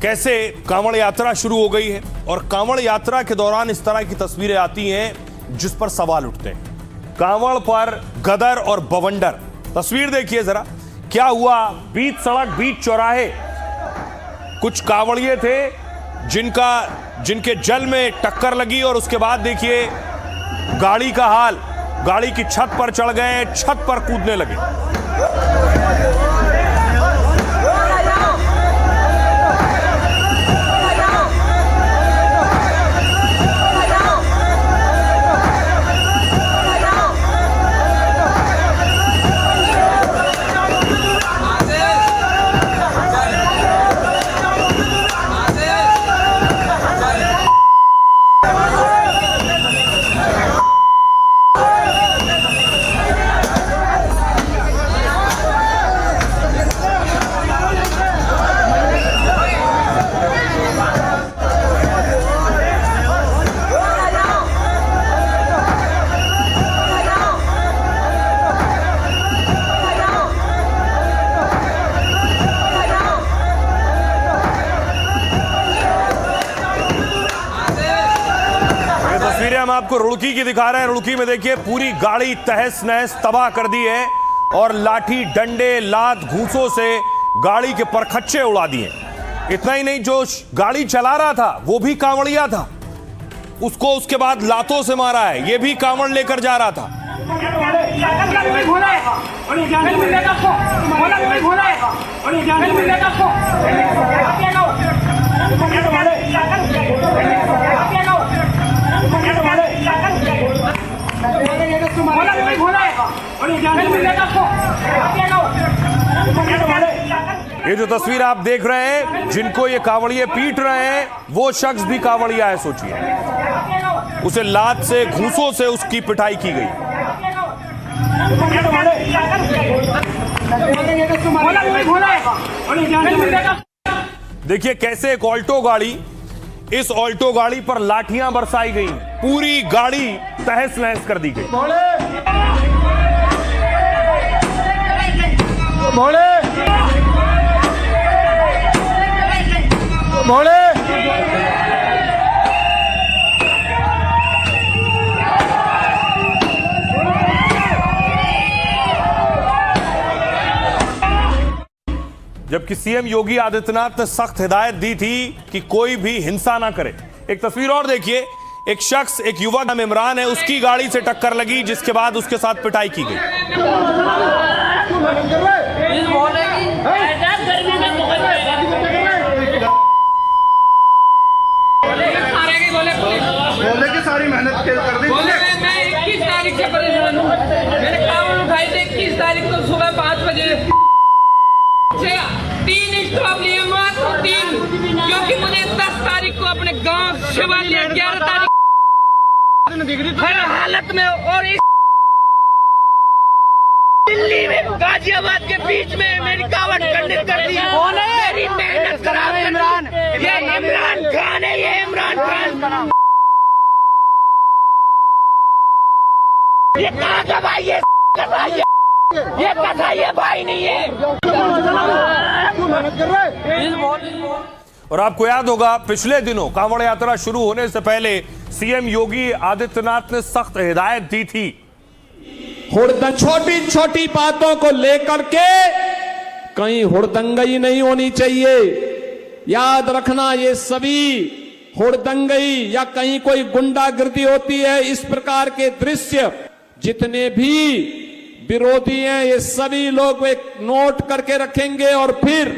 कैसे कांवड़ यात्रा शुरू हो गई है और कांवड़ यात्रा के दौरान इस तरह की तस्वीरें आती हैं जिस पर सवाल उठते हैं। कांवड़ पर गदर और बवंडर। तस्वीर देखिए जरा, क्या हुआ बीच सड़क बीच चौराहे। कुछ कांवड़िए थे जिनके जल में टक्कर लगी और उसके बाद देखिए गाड़ी का हाल। गाड़ी की छत पर चढ़ गए, छत पर कूदने लगे। हम आपको रुड़की की दिखा रहे हैं। रुड़की में देखिए पूरी गाड़ी तहस नहस तबाह कर दी है और लाठी डंडे लात घूंसों से गाड़ी के परखच्चे उड़ा दिए। इतना ही नहीं, जो गाड़ी चला रहा था वो भी कांवड़िया था, उसको उसके बाद लातों से मारा है। ये भी कांवड़ लेकर जा रहा था। ये जो तस्वीर आप देख रहे हैं, जिनको ये कांवड़िए पीट रहे हैं, वो शख्स भी कांवड़िया है। सोचिए, उसे लात से घूंसों से उसकी पिटाई की गई। देखिए कैसे एक ऑल्टो गाड़ी, इस ऑल्टो गाड़ी पर लाठियां बरसाई गई, पूरी गाड़ी तहस नहस कर दी गई। जबकि सीएम योगी आदित्यनाथ ने सख्त हिदायत दी थी कि कोई भी हिंसा ना करे। एक तस्वीर और देखिए, एक शख्स, एक युवक नाम इमरान है, उसकी गाड़ी से टक्कर लगी जिसके बाद उसके साथ पिटाई की गई। सारी मेहनत कर दी। मैं 21 तारीख से परेशान हूँ। मैंने कांवड़ उठाई थी 21 तारीख को सुबह 5 बजे। 3 स्टॉप लिए मात्र 3, क्योंकि मुझे 10 तारीख को अपने गांव शिवालय, 11 तारीख हर हालत में, और इस दिल्ली में गाजियाबाद के बीच में मेरी कावड़ खंडित कर दी। मेरी मेहनत खराब। इमरान, ये इमरान खान है, ये इमरान खान। ये कहाँ का भाई है? ये कसाई है, भाई नहीं है। और आपको याद होगा, पिछले दिनों कांवड़ यात्रा शुरू होने से पहले सीएम योगी आदित्यनाथ ने सख्त हिदायत दी थी। छोटी छोटी बातों को लेकर के कहीं हुड़दंगई नहीं होनी चाहिए। याद रखना, ये सभी हुड़दंगई या कहीं कोई गुंडागर्दी होती है, इस प्रकार के दृश्य जितने भी विरोधी हैं, ये सभी लोग एक नोट करके रखेंगे और फिर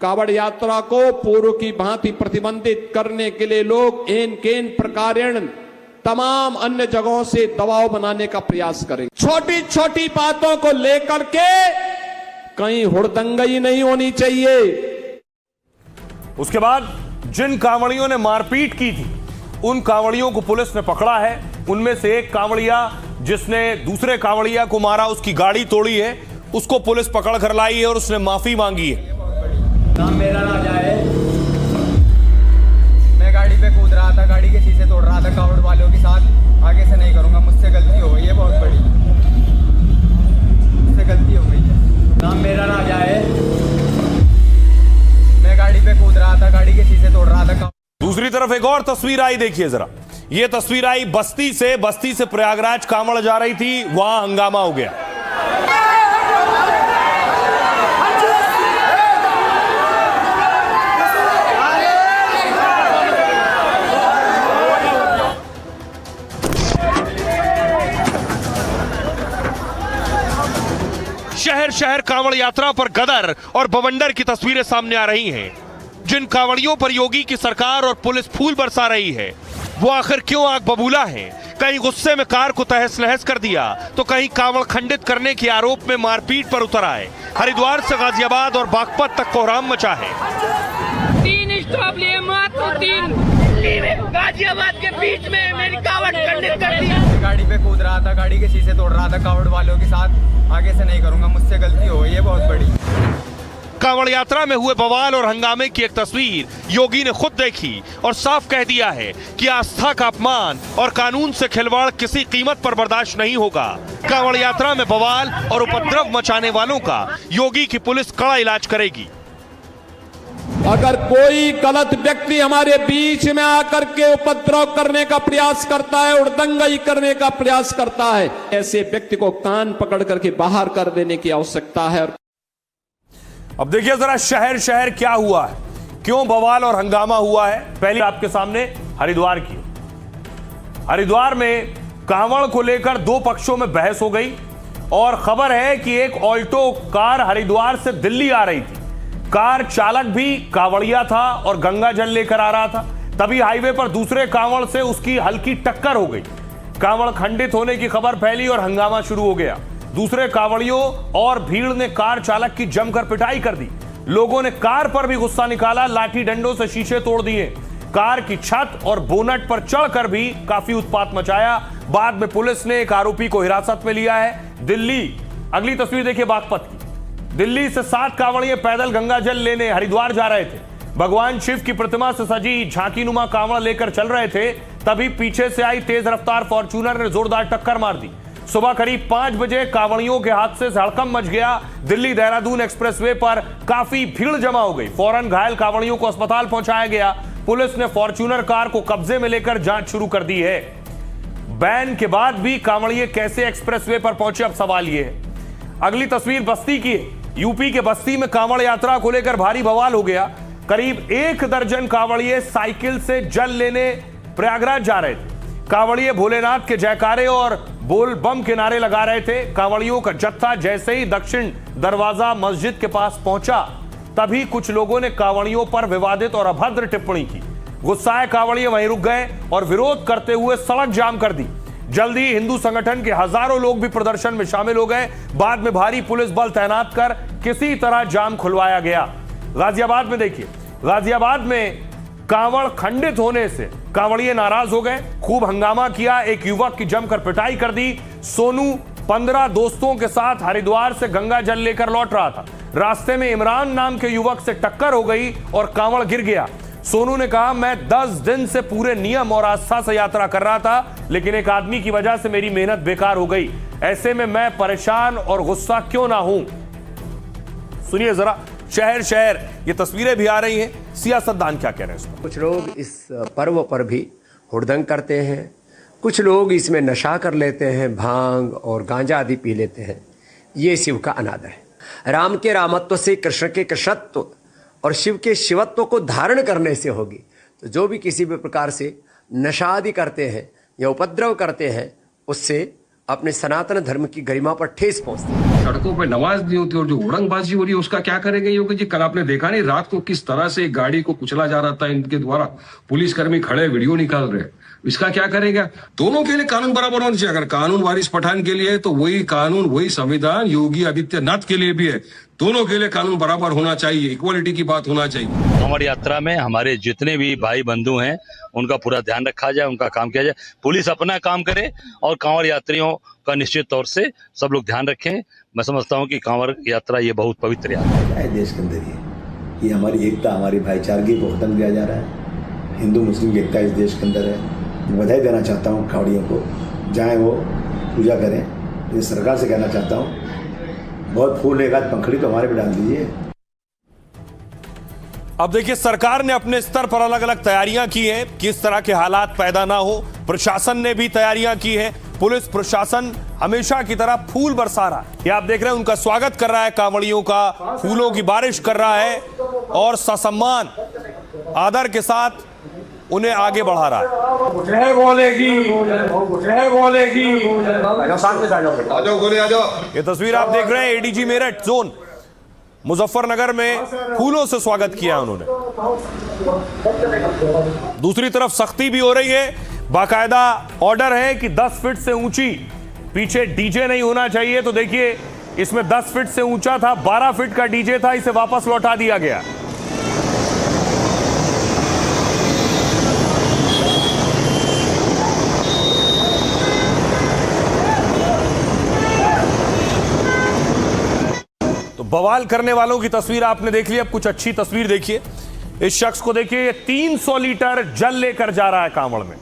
कावड़ यात्रा को पूर्व की भांति प्रतिबंधित करने के लिए लोग एन केन प्रकारेण तमाम अन्य जगहों से दबाव बनाने का प्रयास करेंगे। छोटी छोटी बातों को लेकर के कहीं हुड़दंगई नहीं होनी चाहिए। उसके बाद जिन कांवड़ियों ने मारपीट की थी, उन कांवड़ियों को पुलिस ने पकड़ा है। उनमें से एक कांवड़िया जिसने दूसरे कांवड़िया को मारा, उसकी गाड़ी तोड़ी है, उसको पुलिस पकड़ कर लाई है और उसने माफी मांगी है। नाम मेरा ना जाए, मैं गाड़ी पे कूद रहा था, गाड़ी के शीशे तोड़ रहा था कावड़ वालों के साथ। आगे से नहीं करूंगा, मुझसे गलती हो गई है बहुत बड़ी, मुझसे गलती हो गई है। नाम मेरा ना जाए, मैं गाड़ी पे कूद रहा था, गाड़ी के शीशे तोड़ रहा था। दूसरी तरफ एक और तस्वीर आई, देखिए जरा। ये तस्वीर आई बस्ती से प्रयागराज कांवड़ जा रही थी, वहां हंगामा हो गया। शहर शहर कांवड़ यात्रा पर गदर और बवंडर की तस्वीरें सामने आ रही हैं। जिन कांवड़ियों पर योगी की सरकार और पुलिस फूल बरसा रही है, वो आखिर क्यों आग बबूला है? कहीं गुस्से में कार को तहस नहस कर दिया, तो कहीं कांवड़ खंडित करने के आरोप में मारपीट पर उतर आए। हरिद्वार से गाजियाबाद और बागपत तक कोहराम मचा है। 3 स्टॉप लिए, मात्र 3। दिल्ली में गाजियाबाद के बीच में मेरी कावड़ खंडित कर दिया। गाड़ी पे कूद रहा था, गाड़ी के शीशे तोड़ रहा था कावड़ वालों के साथ। आगे से नहीं करूंगा, मुझसे गलती हो गई है बहुत बड़ी। कांवड़ यात्रा में हुए बवाल और हंगामे की एक तस्वीर योगी ने खुद देखी और साफ कह दिया है कि आस्था का अपमान और कानून से खिलवाड़ किसी कीमत पर बर्दाश्त नहीं होगा। कांवड़ यात्रा में बवाल और उपद्रव मचाने वालों का योगी की पुलिस कड़ा इलाज करेगी। अगर कोई गलत व्यक्ति हमारे बीच में आकर के उपद्रव करने का प्रयास करता है, उड़दंगई करने का प्रयास करता है, ऐसे व्यक्ति को कान पकड़ करके बाहर कर देने की आवश्यकता है। अब देखिए जरा शहर शहर क्या हुआ है, क्यों बवाल और हंगामा हुआ है। पहले आपके सामने हरिद्वार की। हरिद्वार में कांवड़ को लेकर 2 पक्षों में बहस हो गई और खबर है कि एक ऑल्टो कार हरिद्वार से दिल्ली आ रही थी। कार चालक भी कांवड़िया था और गंगा जल लेकर आ रहा था। तभी हाईवे पर दूसरे कांवड़ से उसकी हल्की टक्कर हो गई। कांवड़ खंडित होने की खबर फैली और हंगामा शुरू हो गया। दूसरे कांवड़ियों और भीड़ ने कार चालक की जमकर पिटाई कर दी। लोगों ने कार पर भी गुस्सा निकाला, लाठी डंडों से शीशे तोड़ दिए। कार की छत और बोनट पर चढ़कर भी काफी उत्पात मचाया। बाद में पुलिस ने एक आरोपी को हिरासत में लिया है। दिल्ली, अगली तस्वीर देखिए बागपत की। दिल्ली से 7 कांवड़िए पैदल गंगा जल लेने हरिद्वार जा रहे थे। भगवान शिव की प्रतिमा से सजी झांकीनुमा कांवड़ लेकर चल रहे थे, तभी पीछे से आई तेज रफ्तार फॉर्च्यूनर ने जोरदार टक्कर मार दी। सुबह करीब 5 बजे कांवड़ियों के हादसे से हड़कंप मच गया। दिल्ली देहरादून एक्सप्रेसवे पर काफी भीड़ जमा हो गई। फौरन घायल कांवड़ियों को अस्पताल पहुंचाया गया। पुलिस ने फॉर्च्यूनर कार को कब्जे में लेकर जांच शुरू कर दी है। बैन के बाद भी कांवड़िए कैसे एक्सप्रेसवे पर पहुंचे, अब सवाल यह है। अगली तस्वीर बस्ती की है। यूपी के बस्ती में कांवड़ यात्रा को लेकर भारी बवाल हो गया। करीब 1 दर्जन कांवड़िए साइकिल से जल लेने प्रयागराज जा रहे थे। कांवड़िए भोलेनाथ के जयकारे और बोल बम के नारे लगा रहे थे। कांवड़ियों का जत्था जैसे ही दक्षिण दरवाजा मस्जिद के पास पहुंचा, तभी कुछ लोगों ने कांवड़ियों पर विवादित और अभद्र टिप्पणी की। गुस्साए कांवड़िए वहीं रुक गए और विरोध करते हुए सड़क जाम कर दी। जल्दी हिंदू संगठन के हजारों लोग भी प्रदर्शन में शामिल हो गए। बाद में भारी पुलिस बल तैनात कर किसी तरह जाम खुलवाया गया। गाजियाबाद में देखिए, गाजियाबाद में कांवड़ खंडित होने से कांवड़िए नाराज हो गए, खूब हंगामा किया। एक युवक की जमकर पिटाई कर दी। सोनू 15 दोस्तों के साथ हरिद्वार से गंगा जल लेकर लौट रहा था। रास्ते में इमरान नाम के युवक से टक्कर हो गई और कांवड़ गिर गया। सोनू ने कहा, मैं 10 दिन से पूरे नियम और आस्था से यात्रा कर रहा था, लेकिन एक आदमी की वजह से मेरी मेहनत बेकार हो गई। ऐसे में मैं परेशान और गुस्सा क्यों ना हूं। सुनिए जरा, शहर शहर ये तस्वीरें भी आ रही हैं। सियासतदान क्या कह रहे हैं इस पर? कुछ लोग इस पर्व पर भी हुड़दंग करते हैं, कुछ लोग इसमें नशा कर लेते हैं, भांग और गांजा आदि पी लेते हैं। ये शिव का अनादर है। राम के रामत्व से कृष्ण के कृष्णत्व और शिव के शिवत्व को धारण करने से होगी। तो जो भी किसी भी प्रकार से नशा आदि करते हैं या उपद्रव करते हैं, उससे अपने सनातन धर्म की गरिमा पर ठेस पहुंचती है। सड़कों पे नमाज नहीं होती और जो उड़ंगबाजी हो रही है उसका क्या करेंगे योगी जी? कल आपने देखा नहीं रात को किस तरह से गाड़ी को कुचला जा रहा था इनके द्वारा, पुलिसकर्मी खड़े वीडियो निकाल रहे। इसका क्या करेगा? दोनों के लिए कानून बराबर होना चाहिए। अगर कानून वारिस पठान के लिए है तो वही कानून, वही संविधान योगी आदित्यनाथ के लिए भी है। दोनों के लिए कानून बराबर होना चाहिए, इक्वालिटी की बात होना चाहिए। कांवड़ यात्रा में हमारे जितने भी भाई बंधु हैं उनका पूरा ध्यान रखा जाए, उनका काम किया जाए। पुलिस अपना काम करे और कांवड़ यात्रियों का निश्चित तौर से सब लोग ध्यान रखें। मैं समझता हूं कि कांवड़ यात्रा ये बहुत पवित्र यात्रा है देश के अंदर। ये हमारी एकता, हमारी भाईचारगी को खत्म किया जा रहा है। हिंदू मुस्लिम की एकता इस देश के अंदर है। बधाई देना चाहता हूँ कांवड़ियों को, जाएँ वो पूजा करें। ये सरकार से कहना चाहता हूँ, बहुत फूल एक आध पंखड़ी तो हमारे पे डाल दीजिए। अब देखिए, सरकार ने अपने स्तर पर अलग अलग तैयारियां की हैं कि इस तरह के हालात पैदा ना हो। प्रशासन ने भी तैयारियां की है। पुलिस प्रशासन हमेशा की तरह फूल बरसा रहा है। ये आप देख रहे हैं, उनका स्वागत कर रहा है कांवड़ियों का, फूलों की बारिश कर रहा है और ससम्मान आदर के साथ उन्हें आगे बढ़ा रहा है। जय बोलेगी, जय बोलेगी। ये तस्वीर आप देख रहे हैं एडीजी मेरठ जोन मुजफ्फरनगर में फूलों से स्वागत किया उन्होंने। दूसरी तरफ सख्ती भी हो रही है। बाकायदा ऑर्डर है कि 10 फीट से ऊंची पीछे डीजे नहीं होना चाहिए। तो देखिए, इसमें 10 फीट से ऊंचा था, 12 फीट का डीजे था, इसे वापस लौटा दिया गया। तो बवाल करने वालों की तस्वीर आपने देख ली। अब कुछ अच्छी तस्वीर देखिए। इस शख्स को देखिए, ये 300 लीटर जल लेकर जा रहा है कांवड़ में।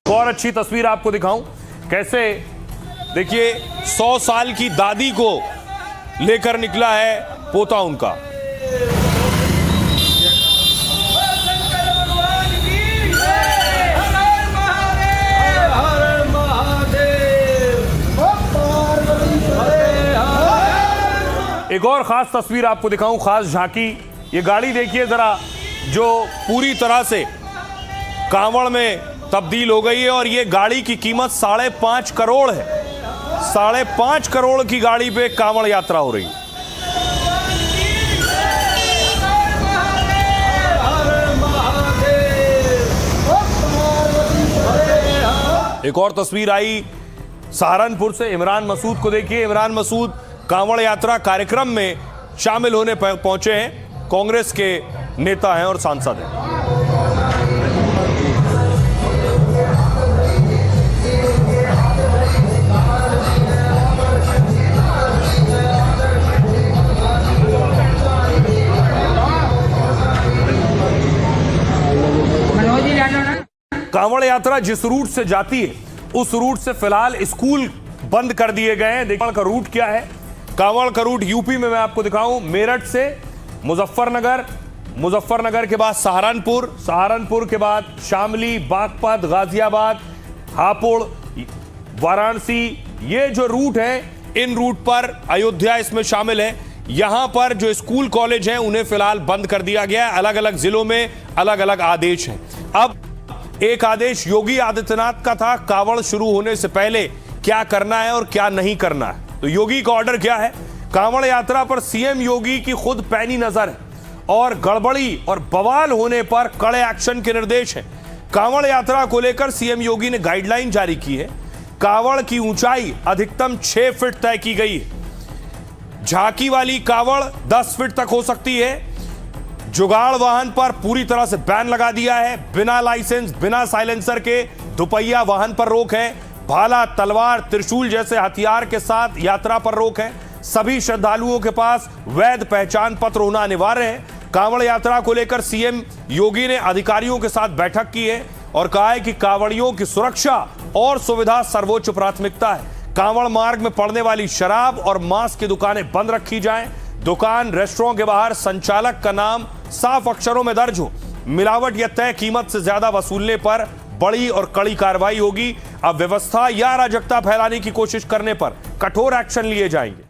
और अच्छी तस्वीर आपको दिखाऊं कैसे, देखिए 100 साल की दादी को लेकर निकला है पोता उनका। एक और खास तस्वीर आपको दिखाऊं, खास झांकी। ये गाड़ी देखिए जरा, जो पूरी तरह से कांवड़ में तब्दील हो गई है और ये गाड़ी की कीमत 5.5 करोड़ है। 5.5 करोड़ की गाड़ी पे कांवड़ यात्रा हो रही है। एक और तस्वीर आई सहारनपुर से। इमरान मसूद को देखिए। इमरान मसूद कांवड़ यात्रा कार्यक्रम में शामिल होने पहुंचे हैं। कांग्रेस के नेता हैं और सांसद हैं। कांवड़ यात्रा जिस रूट से जाती है उस रूट से फिलहाल स्कूल बंद कर दिए गए हैं। देखिए का रूट क्या है। कांवड़ का रूट यूपी में मैं आपको दिखाऊं, मेरठ से मुजफ्फरनगर, मुजफ्फरनगर के बाद सहारनपुर, सहारनपुर के बाद शामली, बागपत, गाजियाबाद, हापुड़, वाराणसी। ये जो रूट है, इन रूट पर अयोध्या इसमें शामिल है। यहां पर जो स्कूल कॉलेज हैं उन्हें फिलहाल बंद कर दिया गया है। अलग अलग जिलों में अलग अलग आदेश हैं। अब एक आदेश योगी आदित्यनाथ का था, कांवड़ शुरू होने से पहले क्या करना है और क्या नहीं करना है। तो योगी का ऑर्डर क्या है? कांवड़ यात्रा पर सीएम योगी की खुद पैनी नजर है और गड़बड़ी और बवाल होने पर कड़े एक्शन के निर्देश हैं। कांवड़ यात्रा को लेकर सीएम योगी ने गाइडलाइन जारी की है। कांवड़ की ऊंचाई अधिकतम 6 फीट तय की गई है। झांकी वाली कांवड़ 10 फीट तक हो सकती है। जुगाड़ वाहन पर पूरी तरह से बैन लगा दिया है। बिना लाइसेंस, बिना साइलेंसर के दुपहिया वाहन पर रोक है। भाला, तलवार, त्रिशूल जैसे हथियार के साथ यात्रा पर रोक है। सभी श्रद्धालुओं के पास वैध पहचान पत्र होना अनिवार्य है। कांवड़ यात्रा को लेकर सीएम योगी ने अधिकारियों के साथ बैठक की है और कहा है कि कांवड़ियों की सुरक्षा और सुविधा सर्वोच्च प्राथमिकता है। कांवड़ मार्ग में पड़ने वाली शराब और मांस की दुकानें बंद रखी जाएं। दुकान, रेस्टोरेंट के बाहर संचालक का नाम साफ अक्षरों में दर्ज हो। मिलावट या तय कीमत से ज्यादा वसूलने पर बड़ी और कड़ी कार्रवाई होगी। अब व्यवस्था या अराजकता फैलाने की कोशिश करने पर कठोर एक्शन लिए जाएंगे।